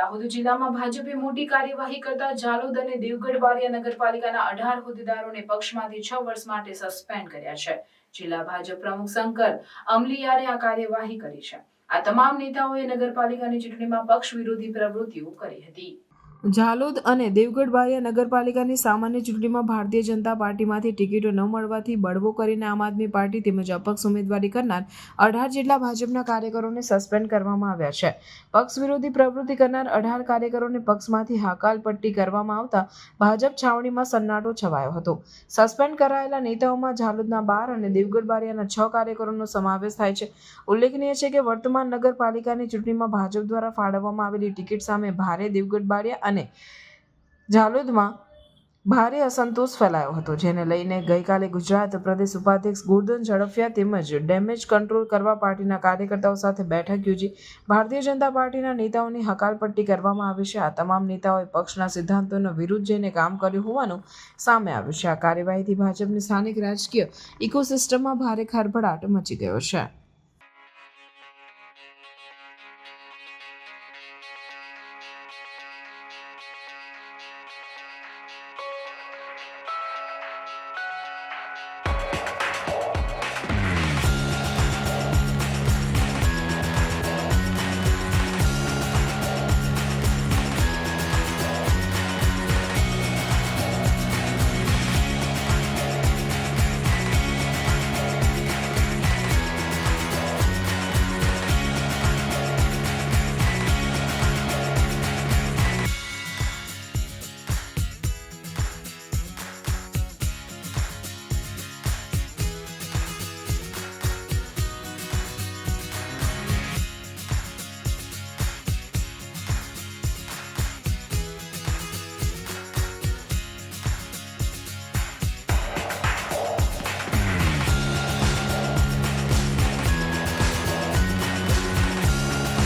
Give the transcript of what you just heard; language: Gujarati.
દાહોદ જિલ્લામાં ભાજપે મોટી કાર્યવાહી કરતા જાલોદ અને દેવગઢ બારિયા નગરપાલિકાના 18 હોદ્દેદારોને પક્ષમાંથી 6 વર્ષ માટે સસ્પેન્ડ કર્યા છે। જિલ્લા ભાજપ પ્રમુખ શંકર અમલીયારે આ કાર્યવાહી કરી છે। આ તમામ નેતાઓએ નગરપાલિકાની ચૂંટણીમાં પક્ષ વિરોધી પ્રવૃત્તિઓ કરી હતી। જાલોદ અને દેવગઢ બારિયા નગરપાલિકાની સામાન્ય ચૂંટણીમાં ભારતીય જનતા પાર્ટીમાંથી ટિકિટો ન મળવાથી બળવો કરીને આમ આદમી પાર્ટી તેમજ અપક્ષ ઉમેદવારી કરનાર 18 જેટલા ભાજપના કાર્યકરોને સસ્પેન્ડ કરવામાં આવ્યા છે। પક્ષ વિરોધી પ્રવૃત્તિ કરનાર 18 કાર્યકરોને પક્ષમાંથી હકાલપટ્ટી કરવામાં આવતા ભાજપ છાવણીમાં સન્નાટો છવાયો હતો। સસ્પેન્ડ કરાયેલા નેતાઓમાં જાલોદના 12 અને દેવગઢ બારિયાના 6 કાર્યકરોનો સમાવેશ થાય છે। ઉલ્લેખનીય છે કે વર્તમાન નગરપાલિકાની ચૂંટણીમાં ભાજપ દ્વારા ફાળવવામાં આવેલી ટિકિટ સામે ભારે દેવગઢ બારિયા અને જાલોદમાં ભારે અસંતોષ ફેલાયો હતો, જેને લઈને ગઈકાલે ગુજરાત પ્રદેશ ઉપાધ્યક્ષ ગોરધન ઝડફિયા તેમજ ડેમેજ કંટ્રોલ કરવા પાર્ટીના કાર્યકર્તાઓ સાથે બેઠક યોજી ભારતીય જનતા પાર્ટીના નેતાઓની હકાલપટ્ટી કરવામાં આવી છે। આ તમામ નેતાઓએ પક્ષના સિદ્ધાંતોનો વિરુદ્ધ જઈને કામ કર્યું હોવાનું સામે આવ્યું છે। આ કાર્યવાહીથી ભાજપની સ્થાનિક રાજકીય ઇકોસિસ્ટમમાં ભારે ખળભળાટ મચી ગયો છે।